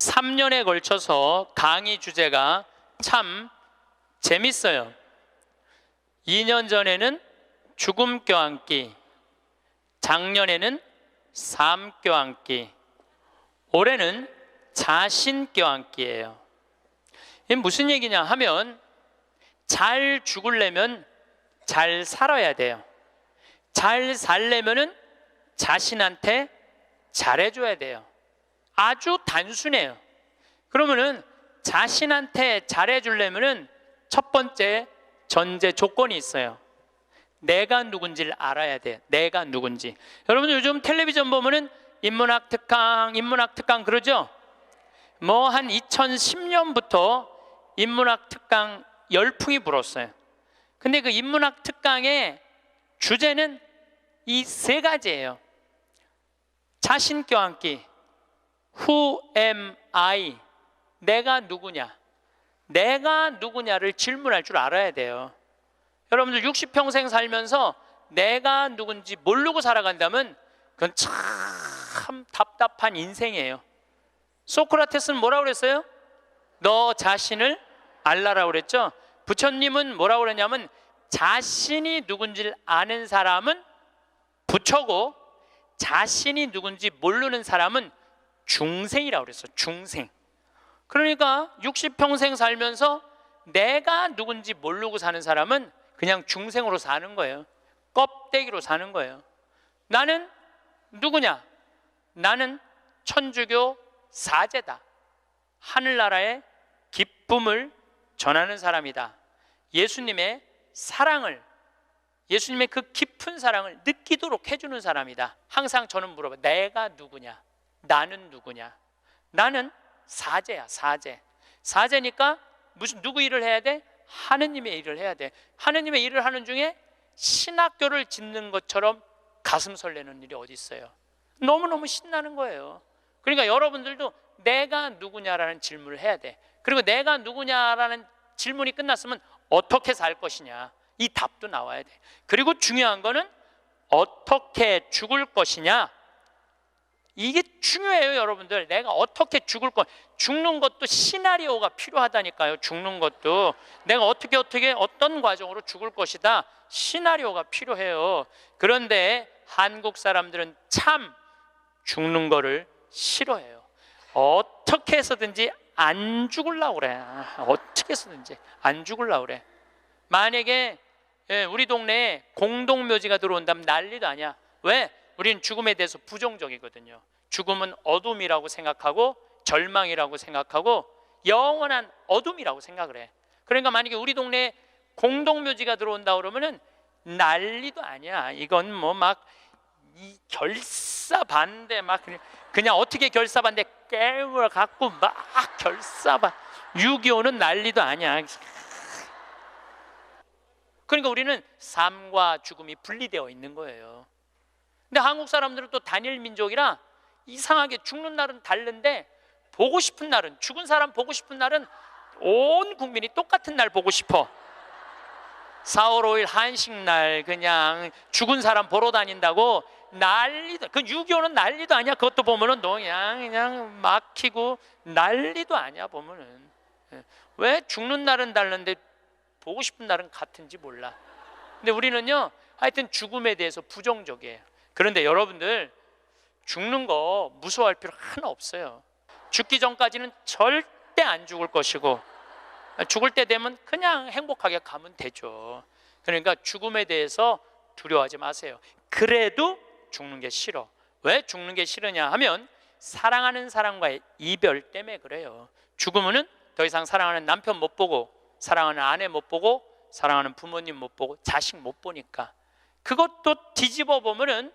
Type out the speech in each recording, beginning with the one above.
3년에 걸쳐서 강의 주제가 참 재밌어요. 2년 전에는 죽음 껴안기, 작년에는 삶 껴안기, 올해는 자신 껴안기예요. 이게 무슨 얘기냐 하면 잘 죽으려면 잘 살아야 돼요. 잘 살려면은 자신한테 잘해줘야 돼요. 아주 단순해요. 그러면은 자신한테 잘해주려면은 첫 번째 전제 조건이 있어요. 내가 누군지를 알아야 돼. 내가 누군지. 여러분들 요즘 텔레비전 보면은 인문학 특강 그러죠? 뭐 한 2010년부터 인문학 특강 열풍이 불었어요. 근데 그 인문학 특강의 주제는 이 세 가지예요. 자신 껴안기, Who am I? 내가 누구냐? 내가 누구냐를 질문할 줄 알아야 돼요. 여러분들 60평생 살면서 내가 누군지 모르고 살아간다면 그건 참 답답한 인생이에요. 소크라테스는 뭐라고 그랬어요? 너 자신을 알라라고 그랬죠? 부처님은 뭐라고 그랬냐면 자신이 누군지를 아는 사람은 부처고 자신이 누군지 모르는 사람은 중생이라고 그랬어요. 중생. 그러니까 60평생 살면서 내가 누군지 모르고 사는 사람은 그냥 중생으로 사는 거예요. 껍데기로 사는 거예요. 나는 누구냐? 나는 천주교 사제다. 하늘나라의 기쁨을 전하는 사람이다. 예수님의 사랑을, 예수님의 그 깊은 사랑을 느끼도록 해주는 사람이다. 항상 저는 물어봐요. 내가 누구냐? 나는 누구냐? 나는 사제야, 사제. 사제니까 누구 일을 해야 돼? 하느님의 일을 해야 돼. 하느님의 일을 하는 중에 신학교를 짓는 것처럼 가슴 설레는 일이 어디 있어요? 너무너무 신나는 거예요. 그러니까 여러분들도 내가 누구냐라는 질문을 해야 돼. 그리고 내가 누구냐라는 질문이 끝났으면 어떻게 살 것이냐, 이 답도 나와야 돼. 그리고 중요한 거는 어떻게 죽을 것이냐, 이게 중요해요. 여러분들, 내가 어떻게 죽을 것, 죽는 것도 시나리오가 필요하다니까요. 죽는 것도 내가 어떻게 어떤 과정으로 죽을 것이다, 시나리오가 필요해요. 그런데 한국 사람들은 참 죽는 거를 싫어해요. 어떻게 해서든지 안 죽으려고 그래. 어떻게 해서든지 안 죽으려고 그래. 만약에 우리 동네에 공동묘지가 들어온다면 난리도 아니야. 왜? 우리는 죽음에 대해서 부정적이거든요. 죽음은 어둠이라고 생각하고 절망이라고 생각하고 영원한 어둠이라고 생각을 해. 그러니까 만약에 우리 동네에 공동묘지가 들어온다 그러면은 난리도 아니야. 이건 뭐 막 이 결사반대, 막 그냥 어떻게 결사반대 깨물 갖고 막 결사반. 6.25는 난리도 아니야. 그러니까 우리는 삶과 죽음이 분리되어 있는 거예요. 근데 한국 사람들은 또 단일 민족이라 이상하게 죽는 날은 다른데 보고 싶은 날은, 죽은 사람 보고 싶은 날은 온 국민이 똑같은 날 보고 싶어. 4월 5일 한식날 그냥 죽은 사람 보러 다닌다고 난리도. 그 6.25는 난리도 아니야. 그것도 보면은 그냥 막히고 난리도 아니야. 보면은 왜 죽는 날은 다른데 보고 싶은 날은 같은지 몰라. 근데 우리는요, 하여튼 죽음에 대해서 부정적이에요. 그런데 여러분들, 죽는 거 무서워할 필요 하나 없어요. 죽기 전까지는 절대 안 죽을 것이고 죽을 때 되면 그냥 행복하게 가면 되죠. 그러니까 죽음에 대해서 두려워하지 마세요. 그래도 죽는 게 싫어. 왜 죽는 게 싫으냐 하면 사랑하는 사람과의 이별 때문에 그래요. 죽으면은 더 이상 사랑하는 남편 못 보고, 사랑하는 아내 못 보고, 사랑하는 부모님 못 보고, 자식 못 보니까. 그것도 뒤집어 보면은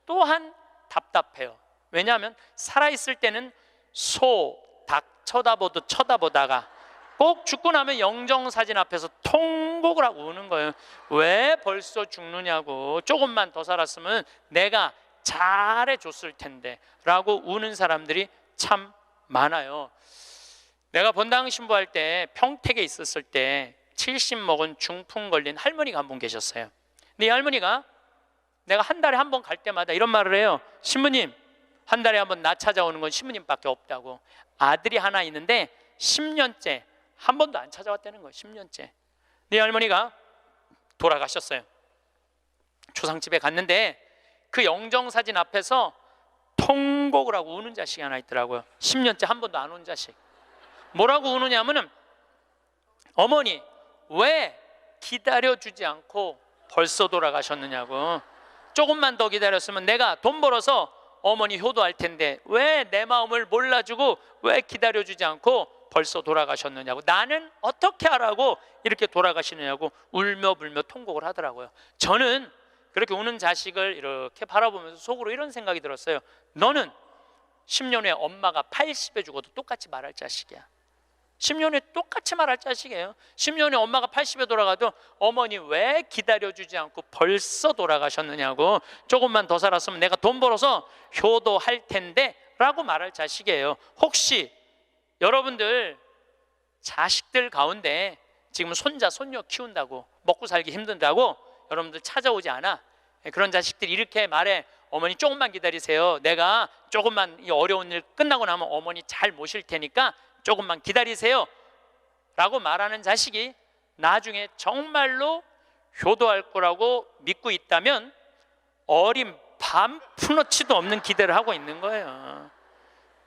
또한 답답해요. 왜냐하면 살아있을 때는 소, 닭 쳐다보다가 꼭 죽고 나면 영정사진 앞에서 통곡을 하고 우는 거예요. 왜 벌써 죽느냐고, 조금만 더 살았으면 내가 잘해줬을 텐데 라고 우는 사람들이 참 많아요. 내가 본당 신부할 때 평택에 있었을 때 70 먹은 중풍 걸린 할머니가 한 분 계셨어요. 근데 이 할머니가 내가 한 달에 한 번 갈 때마다 이런 말을 해요. 신부님, 한 달에 한 번 나 찾아오는 건 신부님밖에 없다고. 아들이 하나 있는데 10년째 한 번도 안 찾아왔다는 거예요. 10년째. 네 할머니가 돌아가셨어요. 초상집에 갔는데 그 영정사진 앞에서 통곡을 하고 우는 자식이 하나 있더라고요. 10년째 한 번도 안 온 자식. 뭐라고 우느냐면은, 어머니 왜 기다려주지 않고 벌써 돌아가셨느냐고. 조금만 더 기다렸으면 내가 돈 벌어서 어머니 효도할 텐데 왜 내 마음을 몰라주고 왜 기다려주지 않고 벌써 돌아가셨느냐고. 나는 어떻게 하라고 이렇게 돌아가시느냐고 울며 불며 통곡을 하더라고요. 저는 그렇게 우는 자식을 이렇게 바라보면서 속으로 이런 생각이 들었어요. 너는 10년 후에 엄마가 80에 죽어도 똑같이 말할 자식이야. 10년 후에 똑같이 말할 자식이에요. 10년 후에 엄마가 80에 돌아가도 어머니 왜 기다려주지 않고 벌써 돌아가셨느냐고, 조금만 더 살았으면 내가 돈 벌어서 효도할 텐데 라고 말할 자식이에요. 혹시 여러분들 자식들 가운데 지금 손자 손녀 키운다고 먹고 살기 힘든다고 여러분들 찾아오지 않아? 그런 자식들이 이렇게 말해. 어머니 조금만 기다리세요. 내가 조금만 이 어려운 일 끝나고 나면 어머니 잘 모실 테니까 조금만 기다리세요 라고 말하는 자식이 나중에 정말로 효도할 거라고 믿고 있다면 어린 반푼어치도 없는 기대를 하고 있는 거예요.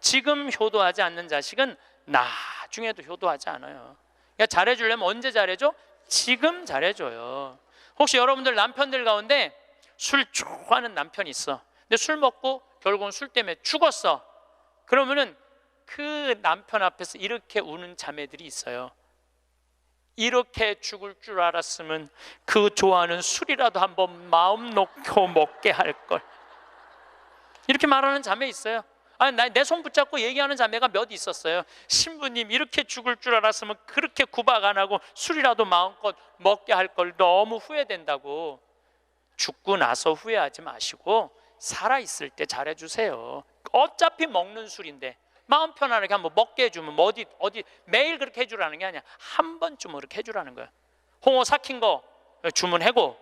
지금 효도하지 않는 자식은 나중에도 효도하지 않아요. 그러니까 잘해주려면 언제 잘해줘? 지금 잘해줘요. 혹시 여러분들 남편들 가운데 술 좋아하는 남편이 있어. 근데 술 먹고 결국은 술 때문에 죽었어. 그러면은 그 남편 앞에서 이렇게 우는 자매들이 있어요. 이렇게 죽을 줄 알았으면 그 좋아하는 술이라도 한번 마음 놓고 먹게 할 걸. 이렇게 말하는 자매 있어요. 아니, 내 손 붙잡고 얘기하는 자매가 몇 있었어요. 신부님 이렇게 죽을 줄 알았으면 그렇게 구박 안 하고 술이라도 마음껏 먹게 할 걸 너무 후회된다고. 죽고 나서 후회하지 마시고 살아있을 때 잘해주세요. 어차피 먹는 술인데 마음 편안하게 한번 먹게 해주면 어디 매일 그렇게 해주라는 게 아니야. 한 번쯤 그렇게 해주라는 거야. 홍어 삭힌 거 주문하고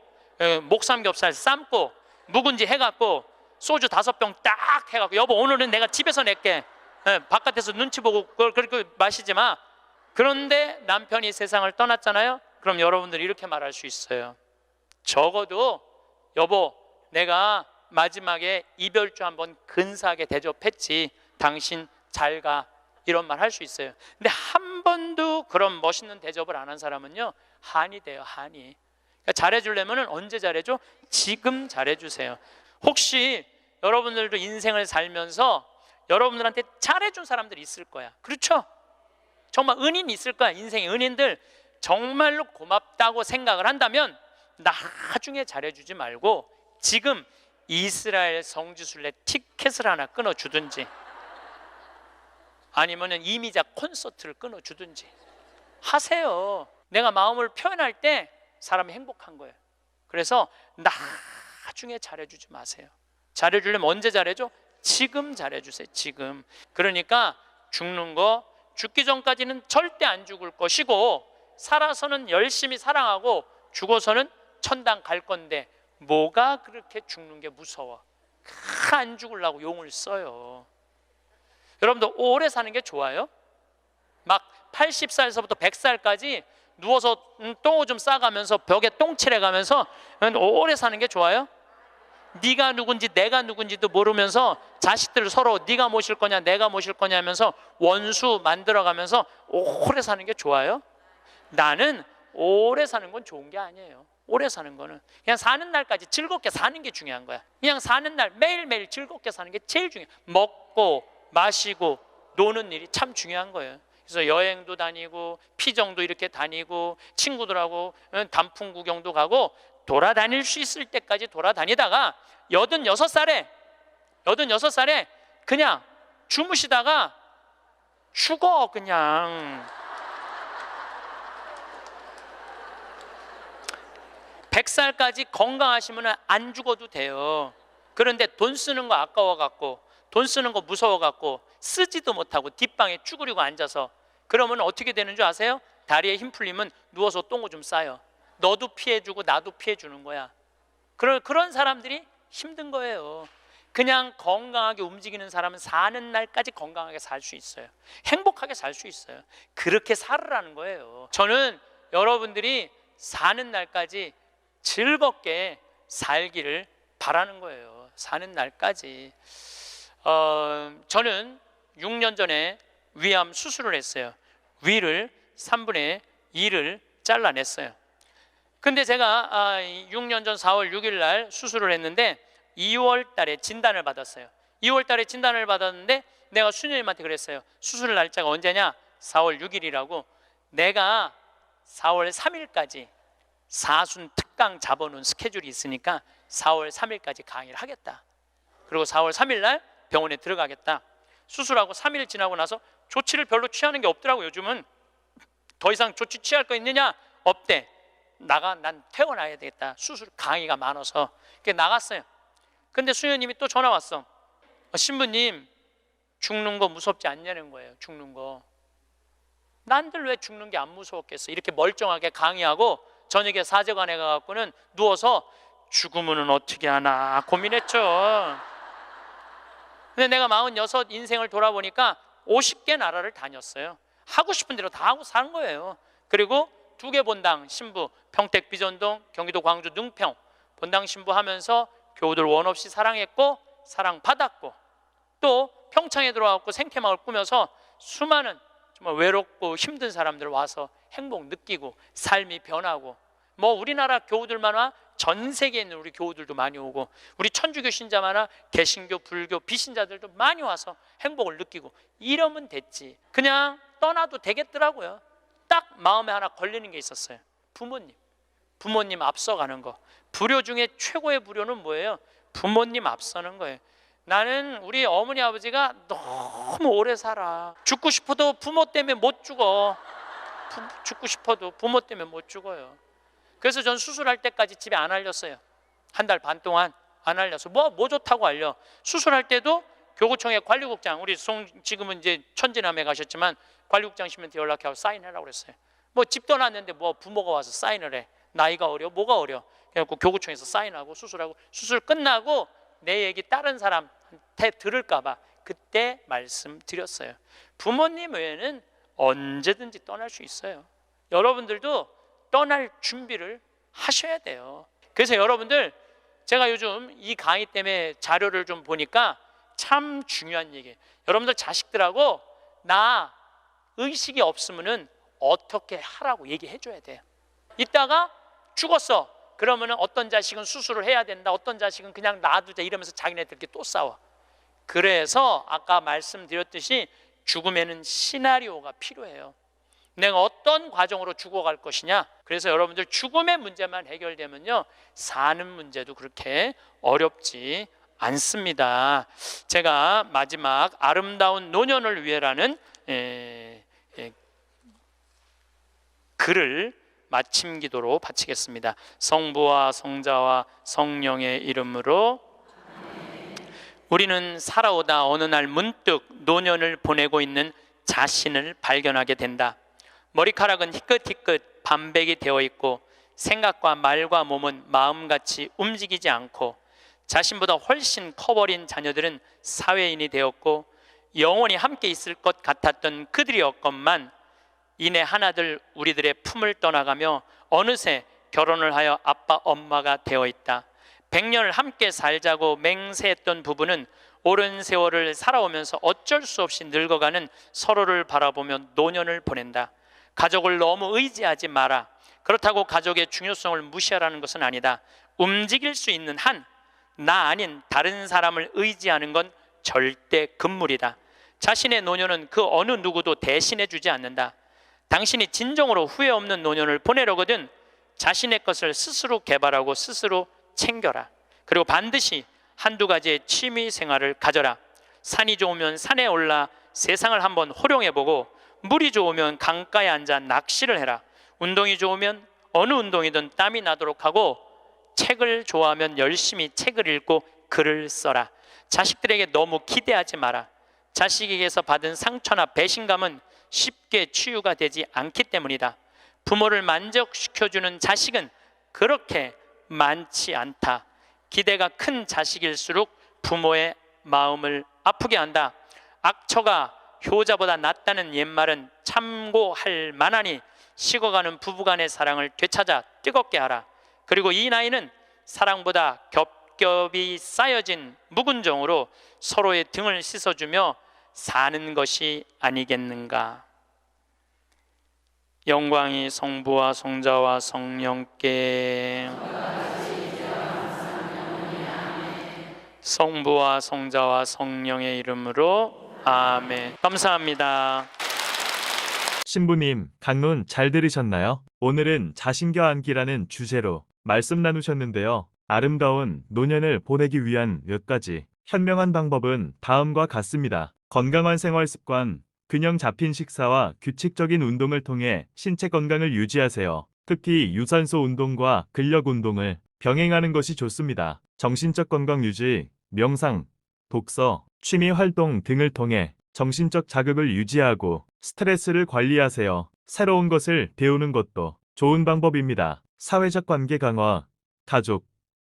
목삼겹살 삶고 묵은지 해갖고 소주 5병 딱 해갖고 여보 오늘은 내가 집에서 낼게. 바깥에서 눈치 보고 그걸 그렇게 마시지 마. 그런데 남편이 세상을 떠났잖아요. 그럼 여러분들이 이렇게 말할 수 있어요. 적어도 여보 내가 마지막에 이별주 한번 근사하게 대접했지. 당신 잘 가. 이런 말 할 수 있어요. 근데 한 번도 그런 멋있는 대접을 안 한 사람은요 한이 돼요. 한이. 그러니까 잘해주려면 언제 잘해줘? 지금 잘해주세요. 혹시 여러분들도 인생을 살면서 여러분들한테 잘해준 사람들이 있을 거야. 그렇죠? 정말 은인이 있을 거야. 인생의 은인들. 정말로 고맙다고 생각을 한다면 나중에 잘해주지 말고 지금 이스라엘 성지순례 티켓을 하나 끊어주든지 아니면 이미자 콘서트를 끊어주든지 하세요. 내가 마음을 표현할 때 사람이 행복한 거예요. 그래서 나중에 잘해주지 마세요. 잘해주려면 언제 잘해줘? 지금 잘해주세요. 지금. 그러니까 죽는 거 죽기 전까지는 절대 안 죽을 것이고 살아서는 열심히 사랑하고 죽어서는 천당 갈 건데 뭐가 그렇게 죽는 게 무서워. 안 죽으려고 용을 써요. 여러분들 오래 사는 게 좋아요? 막 80살에서부터 100살까지 누워서 똥오줌 싸가면서 벽에 똥칠해가면서 오래 사는 게 좋아요? 네가 누군지 내가 누군지도 모르면서 자식들 서로 네가 모실 거냐 내가 모실 거냐 하면서 원수 만들어가면서 오래 사는 게 좋아요? 나는 오래 사는 건 좋은 게 아니에요. 오래 사는 거는 그냥 사는 날까지 즐겁게 사는 게 중요한 거야. 그냥 사는 날 매일매일 즐겁게 사는 게 제일 중요해. 먹고 마시고 노는 일이 참 중요한 거예요. 그래서 여행도 다니고 피정도 이렇게 다니고 친구들하고 단풍 구경도 가고 돌아다닐 수 있을 때까지 돌아다니다가 86살에 그냥 주무시다가 죽어. 그냥 100살까지 건강하시면 안 죽어도 돼요. 그런데 돈 쓰는 거 아까워갖고 돈 쓰는 거 무서워갖고 쓰지도 못하고 뒷방에 쭈그리고 앉아서 그러면 어떻게 되는 줄 아세요? 다리에 힘 풀리면 누워서 똥오줌 싸요. 너도 피해주고 나도 피해주는 거야. 그런 사람들이 힘든 거예요. 그냥 건강하게 움직이는 사람은 사는 날까지 건강하게 살 수 있어요. 행복하게 살 수 있어요. 그렇게 살으라는 거예요. 저는 여러분들이 사는 날까지 즐겁게 살기를 바라는 거예요. 사는 날까지. 저는 6년 전에 위암 수술을 했어요. 위를 3분의 2를 잘라냈어요. 근데 제가 6년 전 4월 6일 날 수술을 했는데 2월 달에 진단을 받았어요. 2월 달에 진단을 받았는데 내가 수녀님한테 그랬어요. 수술 날짜가 언제냐? 4월 6일이라고. 내가 4월 3일까지 사순 특강 잡아놓은 스케줄이 있으니까 4월 3일까지 강의를 하겠다. 그리고 4월 3일 날 병원에 들어가겠다. 수술하고 3일 지나고 나서 조치를 별로 취하는 게 없더라고요. 요즘은 더 이상 조치 취할 거 있느냐? 없대. 난 퇴원해야 되겠다. 수술 강의가 많아서. 그래서 나갔어요. 근데 수녀님이 또 전화 왔어. 신부님, 죽는 거 무섭지 않냐는 거예요. 죽는 거. 난들 왜 죽는 게 안 무서웠겠어? 이렇게 멀쩡하게 강의하고 저녁에 사제관에 가갖고는 누워서 죽으면 어떻게 하나 고민했죠. 근데 내가 46 인생을 돌아보니까 50개 나라를 다녔어요. 하고 싶은 대로 다 하고 산 거예요. 그리고 2개 본당 신부, 평택 비전동, 경기도 광주 능평 본당 신부 하면서 교우들 원 없이 사랑했고 사랑받았고, 또 평창에 들어와서 생태마을 꾸며서 수많은 정말 외롭고 힘든 사람들 와서 행복 느끼고 삶이 변하고, 뭐 우리나라 교우들만 와 전 세계에 있는 우리 교우들도 많이 오고, 우리 천주교 신자만 개신교, 불교, 비신자들도 많이 와서 행복을 느끼고, 이러면 됐지. 그냥 떠나도 되겠더라고요. 딱 마음에 하나 걸리는 게 있었어요. 부모님 앞서가는 거. 불효 중에 최고의 불효는 뭐예요? 부모님 앞서는 거예요. 나는 우리 어머니 아버지가 너무 오래 살아. 죽고 싶어도 부모 때문에 못 죽어. 죽고 싶어도 부모 때문에 못 죽어요. 그래서 전 수술할 때까지 집에 안 알렸어요. 1달 반 동안 안 알려서 뭐 좋다고 알려. 수술할 때도 교구청의 관리국장, 우리 지금은 이제 천진암에 가셨지만 관리국장님한테 연락해서 사인하라고 그랬어요. 뭐 집 떠났는데 뭐 부모가 와서 사인을 해. 나이가 어려? 뭐가 어려? 그래갖고 교구청에서 사인하고 수술하고, 수술 끝나고 내 얘기 다른 사람한테 들을까봐 그때 말씀드렸어요. 부모님 외에는 언제든지 떠날 수 있어요. 여러분들도 떠날 준비를 하셔야 돼요. 그래서 여러분들, 제가 요즘 이 강의 때문에 자료를 좀 보니까 참 중요한 얘기예요. 여러분들 자식들하고 나 의식이 없으면은 어떻게 하라고 얘기해 줘야 돼요. 이따가 죽었어. 그러면은 어떤 자식은 수술을 해야 된다, 어떤 자식은 그냥 놔두자 이러면서 자기네들끼리 또 싸워. 그래서 아까 말씀드렸듯이 죽음에는 시나리오가 필요해요. 내가 어떤 과정으로 죽어갈 것이냐. 그래서 여러분들 죽음의 문제만 해결되면요, 사는 문제도 그렇게 어렵지 않습니다. 제가 마지막 아름다운 노년을 위해라는 글을 마침 기도로 바치겠습니다. 성부와 성자와 성령의 이름으로. 우리는 살아오다 어느 날 문득 노년을 보내고 있는 자신을 발견하게 된다. 머리카락은 희끗희끗 반백이 되어 있고 생각과 말과 몸은 마음같이 움직이지 않고, 자신보다 훨씬 커버린 자녀들은 사회인이 되었고 영원히 함께 있을 것 같았던 그들이었건만 이내 하나둘 우리들의 품을 떠나가며 어느새 결혼을 하여 아빠 엄마가 되어 있다. 100년을 함께 살자고 맹세했던 부부는 오랜 세월을 살아오면서 어쩔 수 없이 늙어가는 서로를 바라보며 노년을 보낸다. 가족을 너무 의지하지 마라. 그렇다고 가족의 중요성을 무시하라는 것은 아니다. 움직일 수 있는 한 나 아닌 다른 사람을 의지하는 건 절대 금물이다. 자신의 노년은 그 어느 누구도 대신해 주지 않는다. 당신이 진정으로 후회 없는 노년을 보내려거든 자신의 것을 스스로 개발하고 스스로 챙겨라. 그리고 반드시 한두 가지의 취미 생활을 가져라. 산이 좋으면 산에 올라 세상을 한번 호령해보고, 물이 좋으면 강가에 앉아 낚시를 해라. 운동이 좋으면 어느 운동이든 땀이 나도록 하고, 책을 좋아하면 열심히 책을 읽고 글을 써라. 자식들에게 너무 기대하지 마라. 자식에게서 받은 상처나 배신감은 쉽게 치유가 되지 않기 때문이다. 부모를 만족시켜주는 자식은 그렇게 많지 않다. 기대가 큰 자식일수록 부모의 마음을 아프게 한다. 악처가 효자보다 낫다는 옛말은 참고할 만하니 식어가는 부부간의 사랑을 되찾아 뜨겁게 하라. 그리고 이 나이는 사랑보다 겹겹이 쌓여진 묵은 정으로 서로의 등을 씻어주며 사는 것이 아니겠는가. 영광이 성부와 성자와 성령께, 성부와 성자와 성령의 이름으로 아멘. 감사합니다. 신부님, 강론 잘 들으셨나요? 오늘은 자신과 안기라는 주제로 말씀 나누셨는데요. 아름다운 노년을 보내기 위한 몇 가지 현명한 방법은 다음과 같습니다. 건강한 생활 습관, 균형 잡힌 식사와 규칙적인 운동을 통해 신체 건강을 유지하세요. 특히 유산소 운동과 근력 운동을 병행하는 것이 좋습니다. 정신적 건강 유지, 명상, 독서, 취미 활동 등을 통해 정신적 자극을 유지하고 스트레스를 관리하세요. 새로운 것을 배우는 것도 좋은 방법입니다. 사회적 관계 강화, 가족,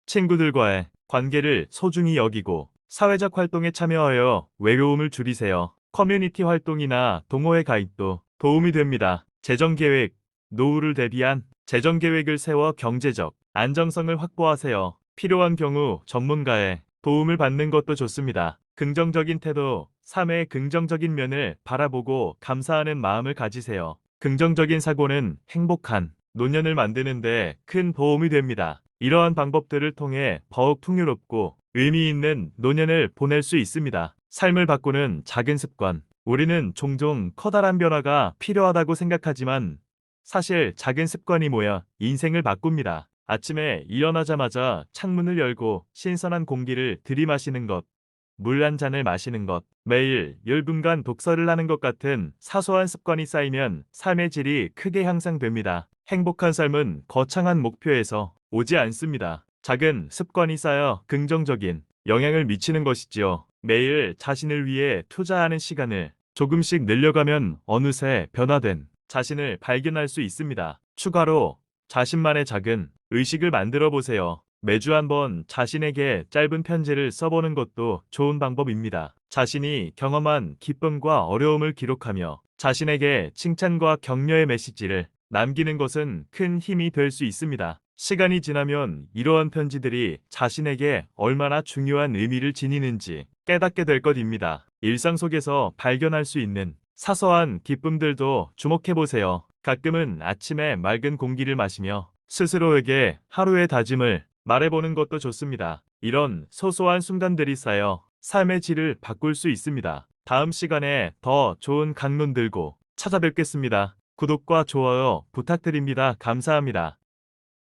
친구들과의 관계를 소중히 여기고 사회적 활동에 참여하여 외로움을 줄이세요. 커뮤니티 활동이나 동호회 가입도 도움이 됩니다. 재정 계획, 노후를 대비한 재정 계획을 세워 경제적 안정성을 확보하세요. 필요한 경우 전문가의 도움을 받는 것도 좋습니다. 긍정적인 태도, 삶의 긍정적인 면을 바라보고 감사하는 마음을 가지세요. 긍정적인 사고는 행복한 노년을 만드는 데 큰 도움이 됩니다. 이러한 방법들을 통해 더욱 풍요롭고 의미 있는 노년을 보낼 수 있습니다. 삶을 바꾸는 작은 습관. 우리는 종종 커다란 변화가 필요하다고 생각하지만 사실 작은 습관이 모여 인생을 바꿉니다. 아침에 일어나자마자 창문을 열고 신선한 공기를 들이마시는 것, 물 한 잔을 마시는 것, 매일 10분간 독서를 하는 것 같은 사소한 습관이 쌓이면 삶의 질이 크게 향상됩니다. 행복한 삶은 거창한 목표에서 오지 않습니다. 작은 습관이 쌓여 긍정적인 영향을 미치는 것이지요. 매일 자신을 위해 투자하는 시간을 조금씩 늘려가면 어느새 변화된 자신을 발견할 수 있습니다. 추가로 자신만의 작은 의식을 만들어 보세요. 매주 한번 자신에게 짧은 편지를 써보는 것도 좋은 방법입니다. 자신이 경험한 기쁨과 어려움을 기록하며 자신에게 칭찬과 격려의 메시지를 남기는 것은 큰 힘이 될 수 있습니다. 시간이 지나면 이러한 편지들이 자신에게 얼마나 중요한 의미를 지니는지 깨닫게 될 것입니다. 일상 속에서 발견할 수 있는 사소한 기쁨들도 주목해보세요. 가끔은 아침에 맑은 공기를 마시며 스스로에게 하루의 다짐을 말해보는 것도 좋습니다. 이런 소소한 순간들이 쌓여 삶의 질을 바꿀 수 있습니다. 다음 시간에 더 좋은 강론 들고 찾아뵙겠습니다. 구독과 좋아요 부탁드립니다. 감사합니다.